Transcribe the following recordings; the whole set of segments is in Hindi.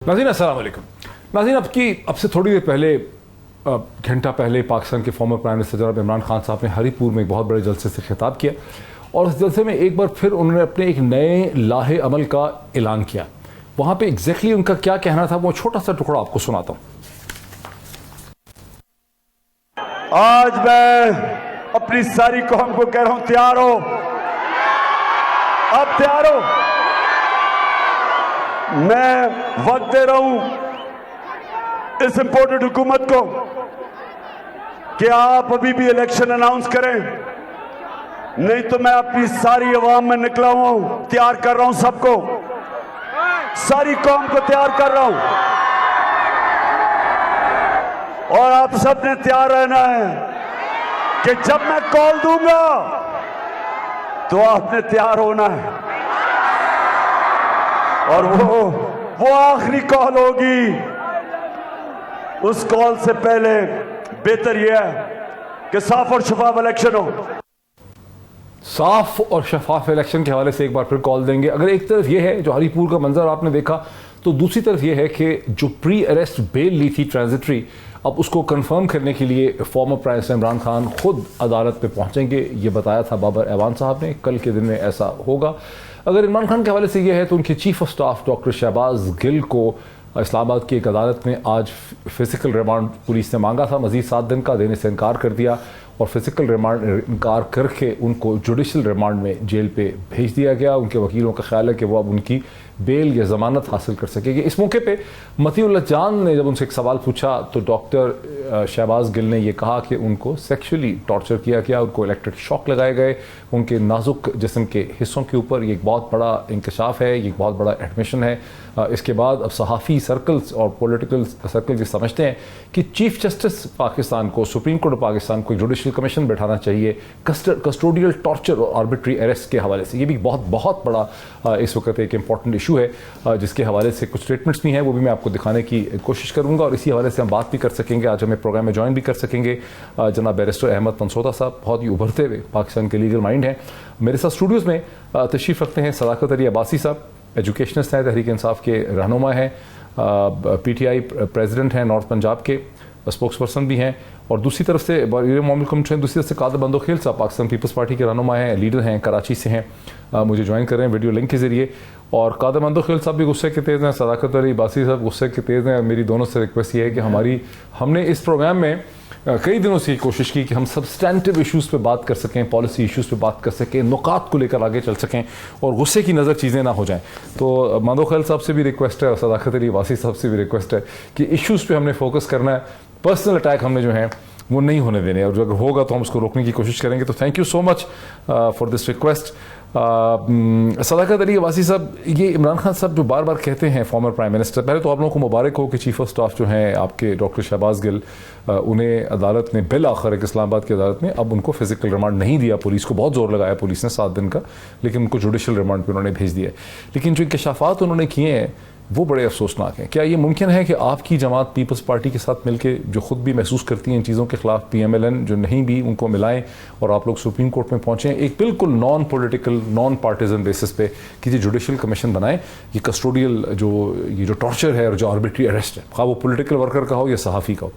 नाज़रीन अस्सलाम वालेकुम। नाज़रीन अब से थोड़ी देर पहले घंटा पहले पाकिस्तान के फॉर्मर प्राइम मिनिस्टर जनाब इमरान खान साहब ने हरीपुर में एक बहुत बड़े जलसे से खिताब किया और उस जलसे में एक बार फिर उन्होंने अपने एक नए लाहे अमल का ऐलान किया। वहाँ पे एग्जैक्टली उनका क्या कहना था वो छोटा सा टुकड़ा आपको सुनाता हूँ। आज मैं अपनी सारी कौम को कह रहा हूं, तैयार हो? अब तैयार हो? मैं वक्त दे रहा हूं इस इंपोर्टेड हुकूमत को कि आप अभी भी इलेक्शन अनाउंस करें, नहीं तो मैं अपनी सारी अवाम में निकला हूं, तैयार कर रहा हूं सबको, सारी कौम को तैयार कर रहा हूं और आप सब ने तैयार रहना है कि जब मैं कॉल दूंगा तो आपने तैयार होना है और वो आखिरी कॉल होगी। उस कॉल से पहले बेहतर यह है कि साफ और शफाफ इलेक्शन हो। साफ और शफाफ इलेक्शन के हवाले से एक बार फिर कॉल देंगे। अगर एक तरफ यह है जो हरीपुर का मंजर आपने देखा, तो दूसरी तरफ यह है कि जो प्री अरेस्ट बेल ली थी ट्रांजिटरी, अब उसको कंफर्म करने के लिए former prime minister Imran Khan खुद अदालत पे पहुंचेंगे। ये बताया था बाबर ऐवान साहब ने, कल के दिन में ऐसा होगा। अगर इमरान खान के हवाले से यह है तो उनके chief of staff doctor Shahbaz Gill को इस्लामाबाद की एक अदालत में आज फिजिकल रिमांड पुलिस ने मांगा था, मजीद 7 दिन का, देने से इनकार कर दिया और फिजिकल रिमांड इनकार करके उनको जुडिशल रिमांड में जेल पे भेज दिया गया। उनके वकीलों का ख्याल है कि वो अब उनकी बेल या ज़मानत हासिल कर सकेंगे। इस मौके पे मतीउल्लाह जान ने जब उनसे एक सवाल पूछा तो डॉक्टर शहबाज गिल ने यह कहा कि उनको सेक्सुअली टॉर्चर किया गया, उनको इलेक्ट्रिक शॉक लगाए गए उनके नाजुक जिस्म के हिस्सों के ऊपर। ये एक बहुत बड़ा इंकशाफ है, ये एक बहुत बड़ा एडमिशन है। इसके बाद अब सहाफ़ी सर्कल्स और पॉलिटिकल सर्कल्स ये समझते हैं कि चीफ जस्टिस पाकिस्तान को, सुप्रीम कोर्ट ऑफ पाकिस्तान को जुडिशल कमीशन बैठाना चाहिए कस्टोडियल टॉर्चर और आर्बिट्री अरेस्ट के हवाले से। ये भी बहुत बड़ा इस वक्त एक इंपॉर्टेंट इशू है जिसके हवाले से कुछ स्टेटमेंट्स भी हैं, वो भी मैं आपको दिखाने की कोशिश करूंगा और इसी हवाले से हम बात भी कर सकेंगे। आज हमें प्रोग्राम में ज्वाइन भी कर सकेंगे जनाब बैरिस्टर अहमद पंसोता साहब, बहुत ही उभरते हुए पाकिस्तान के लीगल माइंड हैं। मेरे साथ स्टूडियोज़ में तशरीफ़ रखते हैं सदाकत अली अब्बासी साहब, एजुकेशनिस्ट हैं, तहरीक इंसाफ के रहनुमा हैं, PTI प्रेसिडेंट हैं नॉर्थ पंजाब के, स्पोक्स पर्सन भी हैं, और दूसरी तरफ से दूसरी तरफ से कादर बंदोखेल साहब पाकिस्तान पीपल्स पार्टी के रहनुमा हैं, लीडर हैं, कराची से हैं, मुझे ज्वाइन कर रहे हैं वीडियो लिंक के ज़रिए। और कादर बंदोखेल साहब भी गुस्से के तेज़ हैं, सदाकत अली अब्बासी साहब गुस्से के तेज़ हैं। मेरी दोनों से रिक्वेस्ट ये है कि हमने इस प्रोग्राम में कई दिनों से कोशिश की कि हम सब्सटेंटिव इश्यूज़ पे बात कर सकें, पॉलिसी इश्यूज़ पे बात कर सकें, नुकात को लेकर आगे चल सकें और गुस्से की नज़र चीज़ें ना हो जाएं। तो बंदोखेल साहब से भी रिक्वेस्ट है और सदाकत अली अब्बासी साहब से भी रिक्वेस्ट है कि इश्यूज़ पे हमने फोकस करना है, पर्सनल अटैक हमने जो है वो नहीं होने देने, और अगर होगा तो हम उसको रोकने की कोशिश करेंगे। तो thank you so much for this request. Sadaqat Ali Abbasi sahab, ये इमरान खान साहब जो बार बार कहते हैं फॉर्मर प्राइम मिनिस्टर, पहले तो आप लोगों को मुबारक हो कि चीफ ऑफ स्टाफ जो हैं आपके डॉक्टर शहबाज गिल, उन्हें अदालत ने बिल आखिर एक इस्लामाबाद की अदालत में अब उनको फिजिकल रिमांड नहीं दिया। पुलिस को बहुत जोर लगाया पुलिस ने 7 दिन का, लेकिन उनको जुडिशल रिमांड पर उन्होंने भेज दिया। लेकिन जो इंकशाफात उन्होंने किए हैं वो बड़े अफसोसनाक हैं। क्या ये मुमकिन है कि आपकी जमात पीपल्स पार्टी के साथ मिलकर, जो खुद भी महसूस करती हैं इन चीज़ों के खिलाफ, PMLN जो नहीं भी, उनको मिलाएं और आप लोग सुप्रीम कोर्ट में पहुँचें एक बिल्कुल non political, non partisan basis पे कि ये जुडिशल कमीशन बनाएं, ये कस्टोडियल ये जो टॉर्चर है और जो आर्बिट्री अरेस्ट है, खा वो पॉलिटिकल वर्कर का हो या सहाफ़ी का हो।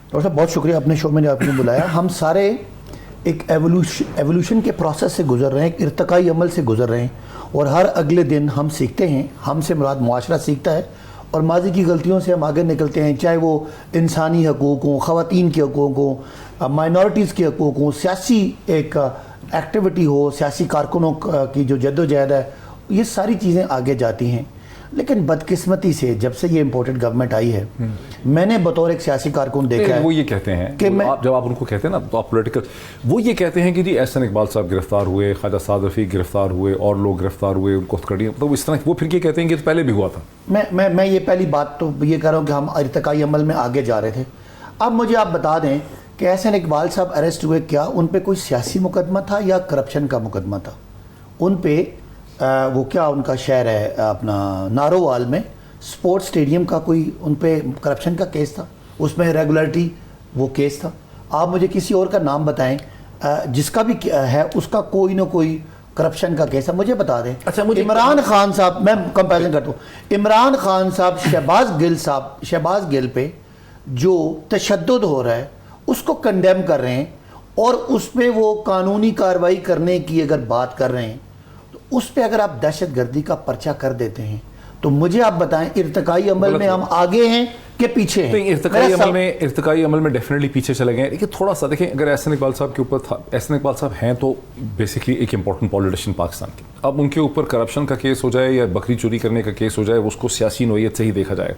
डॉक्टर साहब बहुत शुक्रिया अपने शो में आपने बुलाया। हम सारे एक एवोल्यूशन के प्रोसेस से गुजर रहे हैं, एक इर्तकाई अमल से गुजर रहे हैं और हर अगले दिन हम सीखते हैं। हमसे मुराद मुआशरा सीखता है और माजी की गलतियों से हम आगे निकलते हैं, चाहे वो इंसानी हकूक़ हों, ख़वातीन के हकूक़ हों, माइनॉरिटीज़ के हकूक़ हों, सियासी एक एक्टिविटी हो, सियासी कारकुनों की जो जद्दोजहद है, ये सारी चीज़ें आगे जाती हैं। लेकिन बदकिस्मती से जब से ये इम्पोर्टेड गवर्नमेंट आई है, मैंने बतौर एक सियासी कारकुन देखा है, वो ये कहते हैं कि जब आप उनको कहते हैं ना तो आप पॉलिटिकल, वो ये कहते हैं कि जी एहसन इकबाल साहब गिरफ्तार हुए, ख्वाजा साद रफ़ीक गिरफ्तार हुए और लोग गिरफ्तार हुए, उनको हथकड़ियाँ, तो इस तरह वो फिर ये कहते हैं कि तो पहले भी हुआ था। मैं ये पहली बात तो ये कह रहा हूँ कि हम इर्तकाई अमल में आगे जा रहे थे। अब मुझे आप बता दें कि एहसन इकबाल साहब अरेस्ट हुए, क्या उन पर कोई सियासी मुकदमा था या करप्शन का मुकदमा था? उन पर वो क्या उनका शहर है अपना नारोवाल में स्पोर्ट्स स्टेडियम का कोई उन पे करप्शन का केस था, उसमें रेगुलरिटी वो केस था। आप मुझे किसी और का नाम बताएं जिसका भी है उसका कोई ना कोई करप्शन का केस है, मुझे बता दें। अच्छा, मुझे इमरान खान साहब, मैं कंपैरिजन करता हूँ, इमरान खान साहब शहबाज गिल पे जो तशद्दुद हो रहा है उसको कंडेम कर रहे हैं और उस पर वो कानूनी कार्रवाई करने की अगर बात कर रहे हैं तो उस पर अगर आप दहशतगर्दी का पर्चा कर देते हैं तो मुझे आप बताएं इर्तिकाई अमल में हम आगे हैं कि पीछे हैं? इर्तिकाई अमल में डेफिनेटली पीछे चले गए। लेकिन थोड़ा सा देखें, अगर एहसन इकबाल साहब के ऊपर था, एहसन इकबाल साहब हैं तो बेसिकली एक इंपॉर्टेंट पॉलिटिशियन पाकिस्तान के, अब उनके ऊपर करप्शन का केस हो जाए या बकरी चोरी करने का केस हो जाए, उसको सियासी नोयत से ही देखा जाए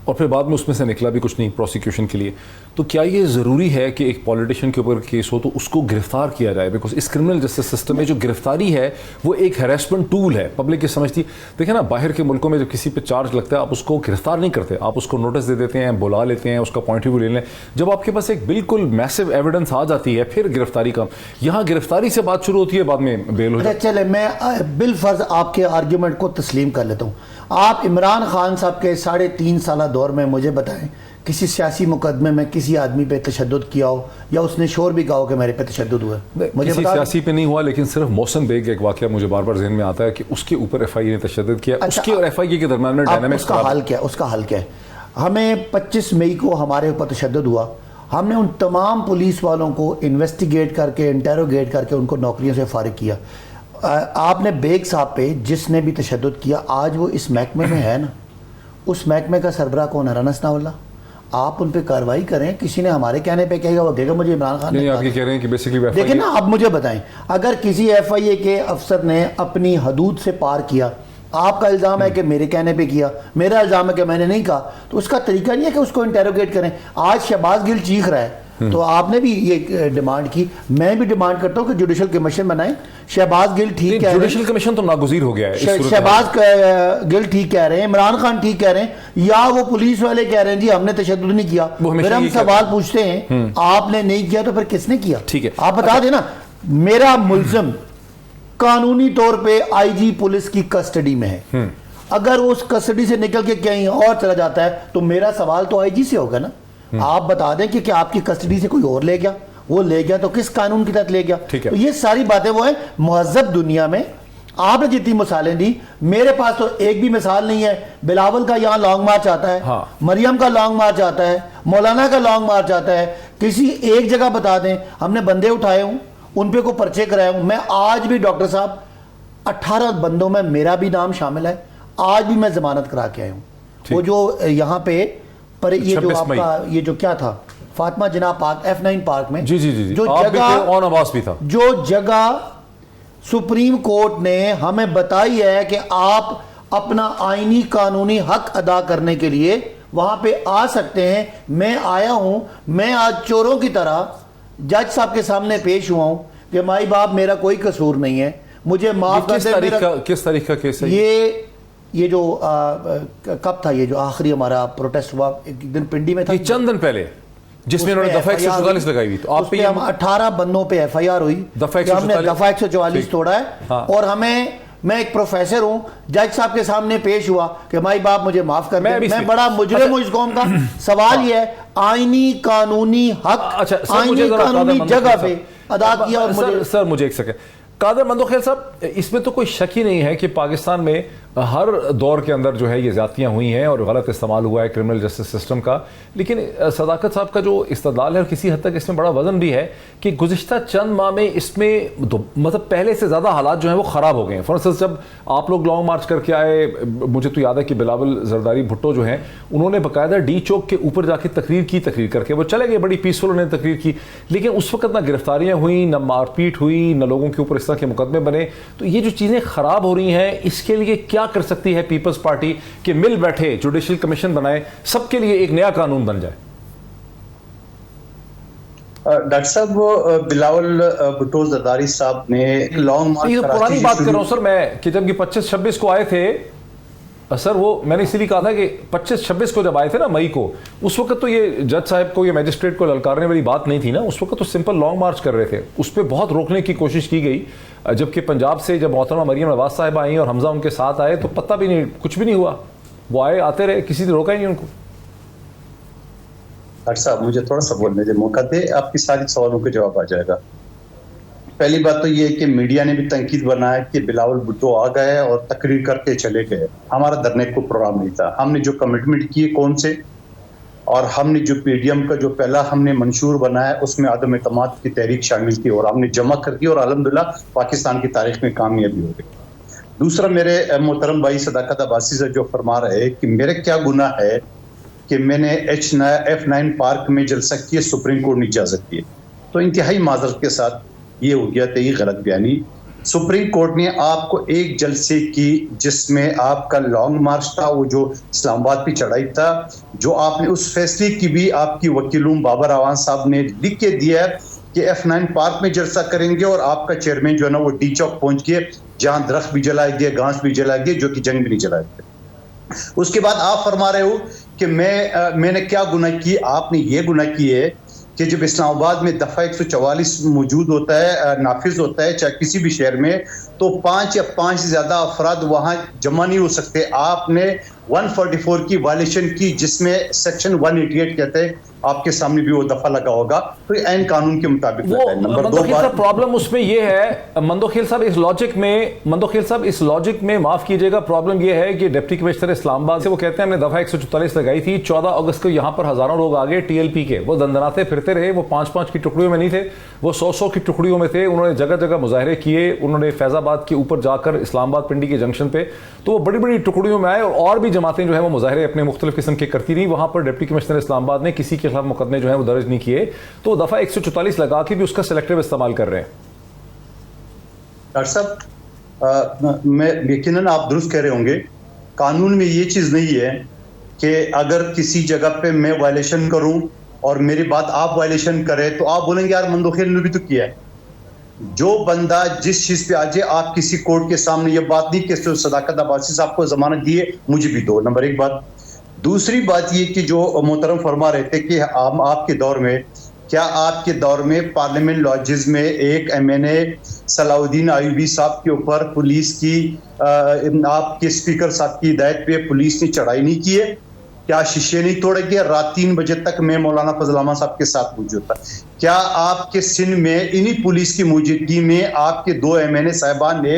और फिर बाद में उसमें से निकला भी कुछ नहीं प्रोसिक्यूशन के लिए, तो क्या ये ज़रूरी है कि एक पॉलिटिशियन के ऊपर केस हो तो उसको गिरफ्तार किया जाए? बिकॉज इस क्रिमिनल जस्टिस सिस्टम में जो गिरफ्तारी है वो एक हैरेसमेंट टूल है, पब्लिक ये समझती। देखिए ना, बाहर के मुल्कों में जब किसी पे चार्ज लगता है आप उसको गिरफ्तार नहीं करते, आप उसको नोटिस दे देते हैं, बुला लेते हैं, उसका पॉइंट ऑफ व्यू ले लें। जब आपके पास एक बिल्कुल मैसिव एविडेंस आ जाती है फिर गिरफ्तारी का, यहाँ गिरफ्तारी से बात शुरू होती है, बाद में बेल हो जाती है। चले, मैं बिलफर्ज आपके आर्ग्यूमेंट को तस्लीम कर लेता हूँ। आप इमरान खान साहब के 3.5 साल दौर में मुझे बताएं किसी सियासी मुकदमे में किसी आदमी पे तशद्दुद किया हो या उसने शोर भी कहा हो कि मेरे पे तशद्दुद हुआ? मुझे किसी सियासी पे नहीं हुआ, लेकिन सिर्फ मौसम बेग एक वाकया मुझे बार बार जहन में आता है कि उसके ऊपर एफआईए ने तशद्दुद किया। अच्छा, उसके और एफआईए के दरमियान में डायनामिक्स उसका हल क्या है? हमें 25 मई को हमारे ऊपर तशद्दुद हुआ, हमने उन तमाम पुलिस वालों को इन्वेस्टिगेट करके इंटेरोगेट करके उनको नौकरियों से फारिग किया। आपने बेग साहब पे जिसने भी तशद्दुद किया आज वो इस महकमे में है ना, उस महकमे का सरबराह कौन है? राना सनाउल्लाह। आप उन पे कार्रवाई करें। किसी ने हमारे कहने पे कहेगा, वो कहेगा मुझे इमरान खान नहीं, आप ये कह रहे हैं कि बेसिकली देखिए ना, अब मुझे बताएं, अगर किसी एफआईए के अफसर ने अपनी हदूद से पार किया, आपका इल्ज़ाम है कि मेरे कहने पे किया, मेरा इल्ज़ाम है कि मैंने नहीं कहा, तो उसका तरीका नहीं है कि उसको इंटेरोगेट करें। आज शहबाज गिल चीख रहा है तो आपने भी ये डिमांड की, मैं भी डिमांड करता हूं कि जुडिशल कमीशन बनाएं। शहबाज गिल ठीक कह रहे हैं, जुडिशल कमीशन तो नागुज़ीर हो गया है। शहबाज गिल ठीक कह रहे हैं, इमरान खान ठीक कह रहे हैं, या वो पुलिस वाले कह रहे हैं जी हमने तशद्दुद नहीं किया। फिर हम सवाल पूछते हैं आपने नहीं किया तो फिर किसने किया? ठीक है, आप बता देना। मेरा मुल्ज़िम कानूनी तौर पे आईजी पुलिस की कस्टडी में है, अगर उस कस्टडी से निकल के कहीं और चला जाता है तो मेरा सवाल तो आईजी से होगा ना। आप बता दें कि क्या आपकी कस्टडी से कोई और ले गया, वो ले गया तो किस कानून के तहत ले गया? तो ये सारी बातें वो है मुहज़्ज़ब दुनिया में। आपने जितनी मिसालें दी, मेरे पास तो एक भी मिसाल नहीं है। बिलावल का यहाँ लॉन्ग मार्च आता है, हाँ। मरियम का लॉन्ग मार्च आता है, मौलाना का लॉन्ग मार्च आता है। किसी एक जगह बता दें हमने बंदे उठाए हूँ, उन पे को पर्चे कराए हूँ। मैं आज भी डॉक्टर साहब 18 बंदों में मेरा भी नाम शामिल है, आज भी मैं जमानत करा के आया हूँ। वो जो यहाँ पे पर ये जो आपका ये जो क्या था फातिमा जिन्ना पार्क, F9 पार्क में, जी, जो जगह ऑन आवाज भी था, जो जगह सुप्रीम कोर्ट ने हमें बताई है कि आप अपना आईनी कानूनी हक अदा करने के लिए वहां पे आ सकते हैं। मैं आया हूं, मैं आज चोरों की तरह जज साहब के सामने पेश हुआ हूं कि माई बाप मेरा कोई कसूर नहीं है, मुझे माफ कर दे। किस तारीख का केस है ये जो कब था ये जो आखिरी हमारा प्रोटेस्ट हुआ, एक दिन पिंडी में था, चंद दिन पहले, जिसमें उन्होंने दफा 144 लगाई हुई। तो आप पे हम 18 बंदों पे एफआईआर हुई, हमने दफा 144 तोड़ा है। हाँ। और हमें, मैं एक प्रोफेसर हूं, जज साहब के सामने पेश हुआ कि माई बाप मुझे माफ कर दे, मैं बड़ा मुजरिम हूं इस कौम का। सवाल ये है आईनी कानूनी हक आईनी कानूनी जगह पे अदा किया। और सर मुझे एक सेकंड, कादर मंदोखेल साहब, इसमें तो कोई शक ही नहीं है कि पाकिस्तान में हर दौर के अंदर जो है ये ज़्यादतियाँ हुई हैं और गलत इस्तेमाल हुआ है क्रिमिनल जस्टिस सिस्टम का। लेकिन सदाकत साहब का जो इस्तदलाल है और किसी हद तक इसमें बड़ा वजन भी है कि गुज़िश्ता चंद माह में इसमें मतलब पहले से ज़्यादा हालात जो हैं वो ख़राब हो गए हैं। फॉर इंस्टेंस जब आप लोग लॉन्ग मार्च करके आए, मुझे तो याद है कि बिलावल जरदारी भुट्टो जो हैं उन्होंने बाकायदा डी चौक के ऊपर जाके तकरीर करके वो चले गए, बड़ी पीसफुल उन्होंने तकरीर की। लेकिन उस वक्त ना गिरफ्तारियाँ हुई, न मारपीट हुई, न लोगों के ऊपर इस तरह के मुकदमे बने। तो ये जो चीज़ें ख़राब हो रही हैं, इसके लिए क्या कर सकती है पीपल्स पार्टी कि मिल बैठे, जुडिशल कमीशन बनाए, सबके लिए एक नया कानून बन जाए? डॉक्टर साहब, बिलावल भुट्टो जरदारी साहब ने लॉन्ग मार्च, तो पुरानी बात कर रहा हूं सर मैं, कि जब 25-26 को आए थे सर, वो मैंने इसीलिए कहा था कि 25-26 को जब आए थे ना मई को, उस वक्त तो ये जज साहब को, ये मैजिस्ट्रेट को ललकारने वाली बात नहीं थी ना। उस वक्त तो सिंपल लॉन्ग मार्च कर रहे थे, उस पर बहुत रोकने की कोशिश की गई। जबकि पंजाब से जब मोहतरमा मरियम नवाज साहब आई और हमजा उनके साथ आए तो पता भी नहीं, कुछ भी नहीं हुआ, वो आए आते रहे, किसी ने रोका ही नहीं उनको। डॉक्टर साहब मुझे थोड़ा सा बोलने दे, मौका दे, आपकी सारी सवालों के जवाब आ जाएगा। पहली बात तो ये है कि मीडिया ने भी तंकीद बनाया कि बिलावल भुट्टो आ गए और तकरीर करके चले गए। हमारा धरने को प्रोग्राम नहीं था। हमने जो कमिटमेंट किए कौन से, और हमने जो पीडीएम का जो पहला हमने मंशूर बनाया उसमें आदम एतमाद की तहरीक शामिल थी और हमने जमा कर दी और अल्हम्दुलिल्लाह पाकिस्तान की तारीख में कामयाबी हो गई। दूसरा, मेरे मोहतरम भाई सदाकत अब्बासी से जो फरमा रहे कि मेरे क्या गुनाह है कि मैंने F9 पार्क में जलसा किया, सुप्रीम कोर्ट ने इजाजत दी, तो इंतहाई माजरत के साथ ये हो गया था, ये गलत बयानी। सुप्रीम कोर्ट ने आपको एक जलसे की जिसमें आपका लॉन्ग मार्च था, वो जो इस्लामाबाद की चढ़ाई था, जो आपने उस फैसले की भी आपकी वकीलूम बाबर आवान साहब ने लिख के दिया है कि F9 पार्क में जलसा करेंगे और आपका चेयरमैन जो है ना वो डी चौक पहुंच के जहां दरख्त भी जलाए गए, घास भी जलाए गए, जो कि जंग भी नहीं जलाए गए। उसके बाद आप फरमा रहे हो कि मैंने क्या गुनाह की। आपने ये गुनाह की है कि जब इस्लामाबाद में दफ़ा 144 मौजूद होता है, नाफिज होता है, चाहे किसी भी शहर में, तो 5 या 5 से ज़्यादा अफराद वहाँ जमा नहीं हो सकते। आपने 144 की वायलेशन की जिसमें सेक्शन 188 कहते हैं, आपके सामने भी वो दफा लगा होगा, तो ऐन कानून के मुताबिक लगा है। नंबर 2 बात, प्रॉब्लम उसमें ये है मंदोखेल साहब, इस लॉजिक में माफ कीजिएगा, प्रॉब्लम ये है कि डिप्टी कमिश्नर इस्लामाबाद से वो कहते हैं हमने दफा 144 लगाई थी, 14 अगस्त को यहाँ पर हजारों लोग आ गए टीएलपी के, वो दंदनाते फिरते रहे, वो 5-5 की टुकड़ियों में नहीं थे, वो 100-100 की टुकड़ियों में थे। उन्होंने जगह जगह मुजाहरे किए, उन्होंने फैजाबाद के ऊपर जाकर इस्लामाबाद पिंडी के जंक्शन पे, तो वो बड़ी बड़ी टुकड़ियों में आए और भी जमातें जो है वो मुजाहरे अपने मुख्तलिफ किस्म के करती रही। वहां पर डिप्टी कमिश्नर इस्लामाबाद ने किसी के खिलाफ मुकदमे जो है वो दर्ज नहीं किए, तो दफा 144 लगा के भी उसका सिलेक्टिव इस्तेमाल कर रहे हैं। डॉक्टर साहब, मैं यकीनन आप दुरुस्त कह रहे होंगे, कानून में ये चीज नहीं है कि अगर किसी जगह पे मैं वायलेशन करूं और मेरी बात आप वायलेशन करें तो आप बोलेंगे यार मंदोखेल ने भी तो किया है। जो बंदा जिस चीज पे आज आप किसी कोर्ट के सामने ये बात नहीं कि सदाकत अब्बासी साहब को जमानत दिए, मुझे भी दो, नंबर 1 बात। दूसरी बात ये कि जो मोहतरम फरमा रहे थे कि आपके दौर में, क्या आपके दौर में पार्लियामेंट लॉजेस में एक MNA सलाउद्दीन आयूबी साहब के ऊपर पुलिस की आपके स्पीकर साहब की हिदायत पे पुलिस ने चढ़ाई नहीं की है? क्या शीशे नहीं तोड़े गए? रात 3 बजे तक मैं मौलाना फजल अहमद साहब के साथ मौजूद था। क्या आपके सिंध में इन्हीं पुलिस की मौजूदगी में आपके 2 MNA साहिबान ने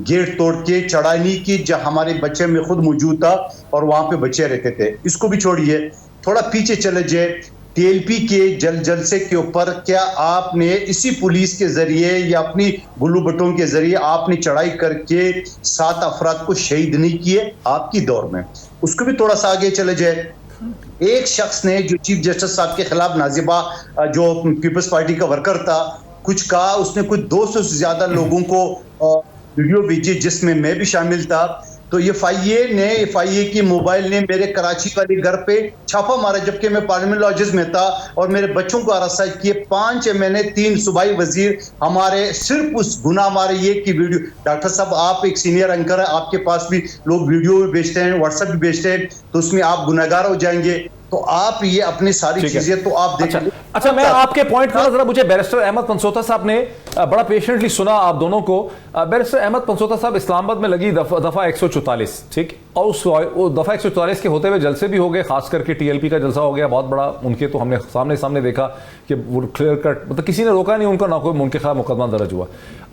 गेट तोड़ के चढ़ाई नहीं की, जहां हमारे बच्चे में खुद मौजूद था और वहां पे बच्चे रहते थे? इसको भी छोड़िए, थोड़ा पीछे चले जाए, TLP के जलसे के ऊपर क्या आपने इसी पुलिस के जरिए या अपनी गुल्लू बटों के जरिए आपने चढ़ाई करके 7 अफराद को शहीद नहीं किए आपकी दौर में? उसको भी थोड़ा सा आगे चले जाए। एक शख्स ने जो चीफ जस्टिस साहब के खिलाफ, नाजिबा जो पीपल्स पार्टी का वर्कर था, कुछ कहा, उसने कुछ 200 से ज्यादा लोगों को वीडियो भेजी जिसमें मैं भी शामिल था। तो FIA की मोबाइल ने मेरे कराची वाले घर पे छापा मारा जबकि मैं पार्लियामेंट लॉजेस में था और मेरे बच्चों को अरेस्ट किए। 5 MNA 3 सूबाई वजीर हमारे सिर्फ उस गुनाह हमारे ये की वीडियो। डॉक्टर साहब, आप एक सीनियर एंकर है, आपके पास भी लोग वीडियो भी भेजते हैं, व्हाट्सएप भी भेजते हैं, तो उसमें आप गुनहगार हो जाएंगे। तो आप ये अपनी सारी चीजें तो आप देखें। अच्छा, मैं आपके पॉइंट को जरा, मुझे बैरिस्टर अहमद पंसोता साहब ने बड़ा पेशेंटली सुना आप दोनों को। बैरिस्टर अहमद पंसोता साहब, इस्लामाबाद में लगी दफा 144, ठीक, और उस दफा 144 के होते हुए जलसे भी हो गए, खास करके TLP का जलसा हो गया बहुत बड़ा उनके, तो हमने सामने देखा कि वो क्लियर कट, मतलब किसी ने रोका नहीं उनका, ना कोई उनके खिलाफ मुकदमा दर्ज हुआ।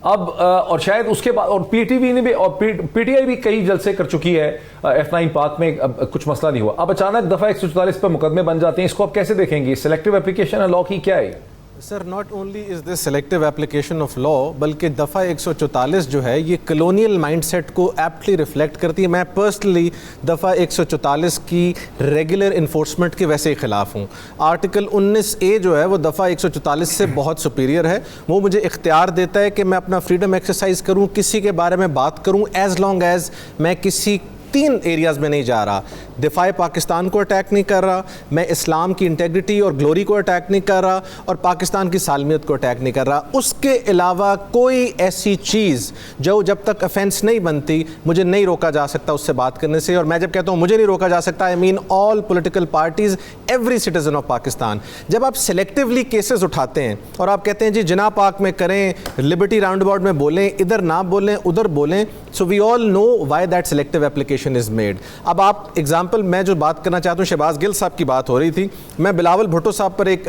अब और शायद उसके बाद और PTV ने भी और PTI भी कई जलसे कर चुकी है F9 पार्क में, अब कुछ मसला नहीं हुआ। अब अचानक दफा 144 पर मुकदमे बन जाते हैं, इसको आप कैसे देखेंगे? सिलेक्टिव एप्लीकेशन है लॉ की, क्या है? Sir, not only is this selective application of law, बल्कि दफ़ा 144 जो है ये कलोनियल माइंडसेट को एप्टली रिफ्लेक्ट करती है। मैं पर्सनली दफ़ा 144 की रेगुलर इन्फोर्समेंट के वैसे ही ख़िलाफ़ हूँ। आर्टिकल 19A जो है वो दफ़ा 144 से बहुत सुपीरियर है। वो मुझे इख्तियार देता है कि मैं अपना फ्रीडम एक्सरसाइज करूँ, किसी के बारे में बात करूँ, एज लॉन्ग एज मैं किसी 3 एरियाज़ में नहीं जा रहा। दिफाए पाकिस्तान को अटैक नहीं कर रहा, मैं इस्लाम की इंटेग्रिटी और ग्लोरी को अटैक नहीं कर रहा, और पाकिस्तान की सालमियत को अटैक नहीं कर रहा। उसके अलावा कोई ऐसी चीज़ जो जब तक ऑफेंस नहीं बनती मुझे नहीं रोका जा सकता उससे बात करने से। और मैं जब कहता हूँ मुझे नहीं रोका जा सकता, I mean all political parties, every citizen of Pakistan. जब आप सेलेक्टिवली केसेस उठाते हैं और आप कहते हैं जी जिना पार्क में करें, लिबर्टी राउंड अबाउट में बोलें, इधर ना बोलें, उधर बोलें, so we all know why that selective application allegation is made. अब आप एग्जांपल, मैं जो बात करना चाहता हूँ, शहबाज गिल साहब की बात हो रही थी, मैं बिलावल भुट्टो साहब पर एक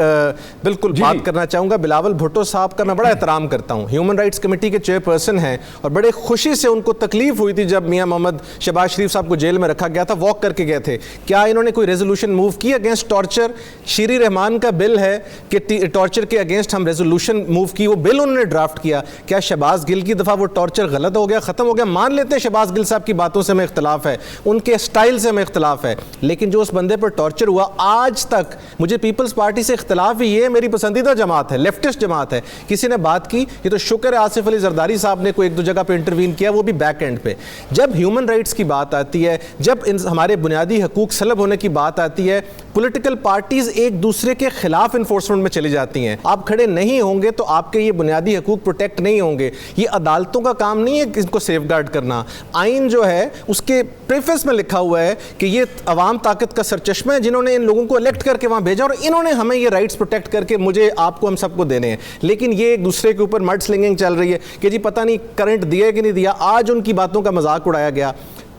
बिल्कुल बात करना चाहूँगा। बिलावल भुट्टो साहब का मैं बड़ा एहतराम करता हूँ, ह्यूमन राइट्स कमेटी के चेयरपर्सन हैं, और बड़े खुशी से उनको तकलीफ हुई थी जब मियाँ मोहम्मद शहबाज शरीफ साहब को जेल में रखा गया था, वॉक करके गए थे। क्या इन्होंने कोई रेजोल्यूशन मूव की अगेंस्ट टॉर्चर? शीरी रहमान का बिल है कि टॉर्चर के अगेंस्ट हम रेजोल्यूशन मूव की, वो बिल उन्होंने ड्राफ्ट किया। क्या शहबाज गिल की दफ़ा वो टॉर्चर गलत हो गया, ख़त्म हो गया? मान लेते हैं शहबाज गिल साहब की बातों से हमें इख्तलाफ है, उनके स्टाइल से हमें इख्तलाफ है, लेकिन जो उस बंदे पर टॉर्चर हुआ, आज तक मुझे पीपल्स पार्टी से इख्तलाफ ही ये मेरी पसंदीदा जमात है, लेफ्टिस्ट जमात है। किसी ने बात की, ये तो शुक्र है आसिफ अली जरदारी साहब ने कोई एक दो जगह पे इंटरवीन किया, वो भी बैक एंड पे। जब ह्यूमन राइट्स की बात आती है, जब हमारे बुनियादी हकूक सलब होने की बात आती है, पॉलिटिकल पार्टीज एक दूसरे के खिलाफ इन्फोर्समेंट में चली जाती हैं। आप खड़े नहीं होंगे तो आपके ये बुनियादी हकूक प्रोटेक्ट नहीं होंगे। ये अदालतों का काम नहीं है कि इनको सेफगार्ड करना। आइन जो है उसके प्रेफेस में लिखा हुआ है कि ये अवाम ताकत का सरचश्मा है, जिन्होंने इन लोगों को इलेक्ट करके वहां भेजा और इन्होंने हमें ये राइट्स प्रोटेक्ट करके मुझे, आपको, हम सबको देने हैं। लेकिन ये एक दूसरे के ऊपर मड स्लिंगिंग चल रही है कि जी पता नहीं करंट दिया कि नहीं दिया। आज उनकी बातों का मजाक उड़ाया गया,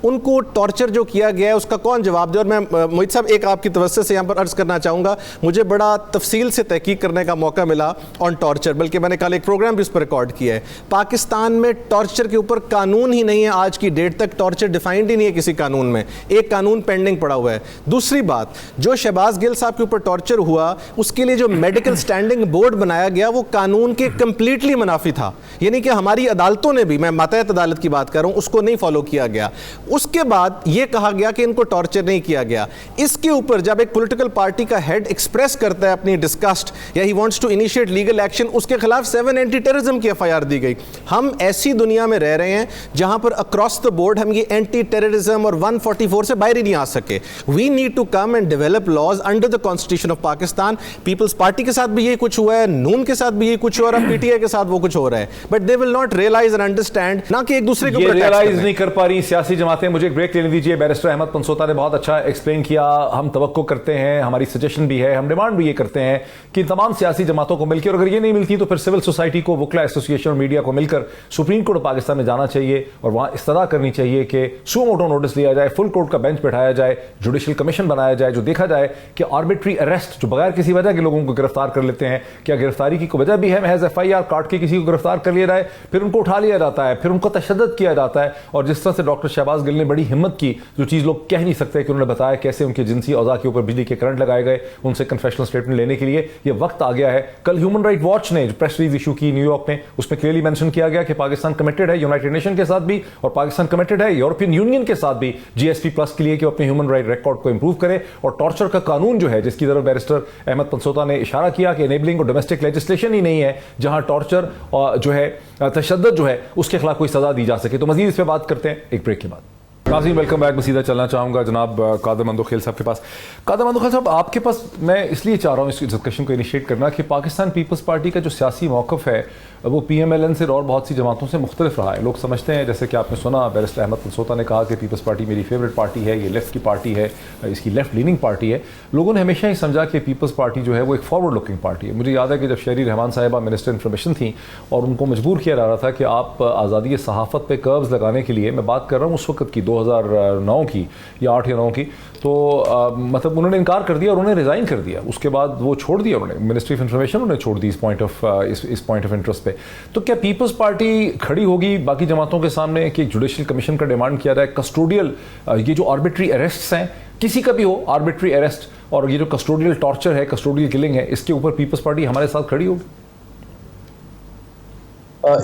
उनको टॉर्चर जो किया गया है उसका कौन जवाब दे? और मैं मोहित साहब एक आपकी तवज्जो से यहाँ पर अर्ज़ करना चाहूँगा, मुझे बड़ा तफसील से तहकीक करने का मौका मिला ऑन टॉर्चर, बल्कि मैंने कल एक प्रोग्राम भी उस पर रिकॉर्ड किया है। पाकिस्तान में टॉर्चर के ऊपर कानून ही नहीं है, आज की डेट तक टॉर्चर डिफाइंड ही नहीं है किसी कानून में, एक कानून पेंडिंग पड़ा हुआ है। दूसरी बात, जो शहबाज गिल साहब के ऊपर टॉर्चर हुआ उसके लिए जो मेडिकल स्टैंडिंग बोर्ड बनाया गया वो कानून के कंप्लीटली मुनाफी था, यानी कि हमारी अदालतों ने भी, मैं मातहत अदालत की बात कर रहा हूँ, उसको नहीं फॉलो किया गया। उसके बाद यह कहा गया कि इनको टॉर्चर नहीं किया गया। इसके ऊपर जब एक पॉलिटिकल पार्टी का हेड एक्सप्रेस करता है अपनी डिस्गस्ट या he wants to initiate legal action, उसके खिलाफ 7 एंटी टेररिज्म की एफआईआर दी गई। हम ऐसी दुनिया में रह रहे हैं जहां पर अक्रॉस द बोर्ड हम ये एंटी टेररिज्म और 144 से बाहर ही नहीं आ सके। We need to come and develop laws under the constitution of Pakistan. Peoples Party के साथ भी यही कुछ हुआ है, नून के साथ भी यही कुछ हुआ, और अब पीटीआई के साथ वो कुछ हो रहा है, but they will not realise and understand, ना कि एक दूसरे को रियलाइज नहीं कर पा रही सियासी जमातें। मुझे ब्रेक लेने दीजिए। बैरिस्टर अहमद पंसोता ने बहुत अच्छा एक्सप्लेन किया। हम तवक्को करते हैं, हमारी सजेशन भी है, हम डिमांड भी ये करते हैं कि तमाम सियासी जमातों को मिलकर, और अगर ये नहीं मिलती तो फिर सिविल सोसाइटी को, वकला एसोसिएशन और मीडिया को मिलकर सुप्रीम कोर्ट पाकिस्तान में जाना चाहिए और वहां इस्तदा करनी चाहिए कि सो मोटो नोटिस लिया जाए, फुल कोर्ट का बेंच बैठाया जाए, जुडिशियल कमीशन बनाया जाए, जो देखा जाए कि आर्बिट्री अरेस्ट जो बगैर किसी वजह के लोगों को गिरफ्तार कर लेते हैं, क्या गिरफ्तारी की कोई वजह भी है? महज एफआईआर काट के किसी को गिरफ्तार कर लिया जाए, फिर उनको उठा लिया जाता है, फिर उनको तशद्दुद किया जाता है। और जिस तरह से डॉक्टर शहबाज गिल ने बड़ी हिम्मत की, जो चीज़ लोग कह नहीं सकते, कि उन्होंने बताया कैसे उनके जिनसी औज़ा के ऊपर बिजली के करंट लगाए गए, उनसे कन्फेशनल स्टेटमेंट लेने के लिए ये वक्त आ गया है। कल ह्यूमन राइट वॉच ने जो प्रेस रिलीज इशू की न्यूयॉर्क में, उसमें क्लियरली मेंशन किया गया कि पाकिस्तान कमिटेड है यूनाइटेड नेशन के साथ भी, और पाकिस्तान कमिटेड है यूरोपियन यूनियन के साथ भी जीएसपी प्लस के लिए कि वो अपने ह्यूमन राइट रिकॉर्ड को इंप्रूव करे। और टॉर्चर का कानून जो है, जिसकी तरफ बैरिस्टर अहमद पंसोता ने इशारा किया कि एनेबलिंग और डोमेस्टिक लेजिस्लेशन ही नहीं है जहां टॉर्चर जो है, तशद्दुद जो है, उसके खिलाफ कोई सजा दी जा सके। तो मजीद इस पर बात करते हैं एक ब्रेक के बाद। नाज़रीन वेलकम बैक। मैं सीधा चलना चाहूँगा जनाब कादर मंदोखेल साहब के पास। कादर मंदोखेल साहब, आपके पास मैं इसलिए चाह रहा हूँ इस डिस्कशन को इनिशिएट करना कि पाकिस्तान पीपल्स पार्टी का जो सियासी मौक़िफ़ है वो PMLN से और बहुत सी जमातों से मुख्तलिफ रहा है। लोग समझते हैं, जैसे कि आपने सुना बैरिस्टर अहमद पंसोता ने कहा कि पीपल्स पार्टी मेरी फेवरेट पार्टी है, ये लेफ्ट की पार्टी है, इसकी लेफ्ट लीनिंग पार्टी है। लोगों ने हमेशा ही समझा कि पीपल्स पार्टी जो है वो एक फॉरवर्ड लुकिंग पार्टी है। मुझे याद है कि जब शहरी रहमान साहिबा मिनिस्टर इंफॉर्मेशन थी और उनको मजबूर किया जा रहा था कि आप आज़ादी सहाफ़त पर कर्व्स लगाने के लिए, मैं बात कर रहा हूँ उस वक्त की 2009 की या 8 या 9 की, तो मतलब उन्होंने इनकार कर दिया और उन्होंने रिज़ाइन कर दिया। उसके बाद वो छोड़ दिया, उन्होंने मिनिस्ट्री ऑफ इंफॉर्मेशन उन्होंने छोड़ दी इस पॉइंट ऑफ इंटरेस्ट पे। तो क्या पीपल्स पार्टी खड़ी होगी बाकी जमातों के सामने कि जुडिशियल कमीशन का डिमांड किया जाए, कस्टोडियल ये जो आर्बिट्री अरेस्ट्स हैं, किसी का भी हो आर्बिट्री अरेस्ट, और ये जो कस्टोडियल टॉर्चर है, कस्टोडियल किलिंग है, इसके ऊपर पीपल्स पार्टी हमारे साथ खड़ी होगी?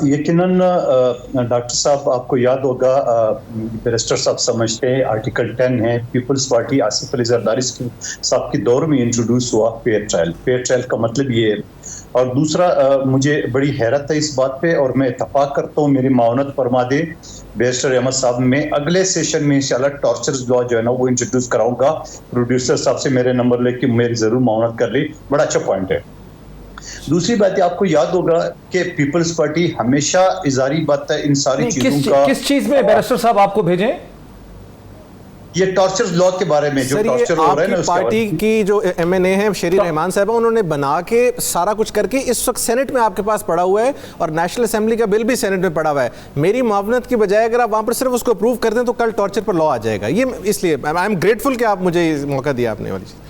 यकीनन डॉक्टर साहब, आपको याद होगा बैरिस्टर साहब समझते हैं आर्टिकल 10 है, पीपल्स पार्टी आसिफ अली जरदारी साहब के दौर में इंट्रोड्यूस हुआ फेयर ट्रायल। फेयर ट्रायल का मतलब ये है। और दूसरा, मुझे बड़ी हैरत है इस बात पे, और मैं इत्तफाक करता हूँ, मेरी मावनत फरमा दे बैरिस्टर अहमद साहब, में अगले सेशन में इंशाल्लाह टॉर्चर लॉ जो है ना वो इंट्रोड्यूस कराऊंगा। प्रोड्यूसर साहब से मेरे नंबर लेके मेरी जरूर मावनत कर ली, बड़ा अच्छा पॉइंट है। दूसरी बात, आपको याद होगा कि पीपल्स पार्टी हमेशा इजारी बात है इन सारी चीजों का। किस चीज में बैरिस्टर साहब आपको भेजें? ये टॉर्चर लॉ के बारे में जो सर, ये टॉर्चर हो रहा है ना आपकी उसके बारे पार्टी में। की जो एमएनए है शेरी रहमान साहब, उन्होंने बना के सारा कुछ करके इस वक्त सेनेट में आपके पास पड़ा हुआ है और नेशनल असेंबली का बिल भी सेनेट में पड़ा हुआ है। मेरी मावनत की बजाय अगर आप वहां पर सिर्फ उसको अप्रूव कर दें तो कल टॉर्चर पर लॉ आ जाएगा। ये इसलिए आई एम ग्रेटफुल कि आप मुझे मौका दिया आपने वाली चीज।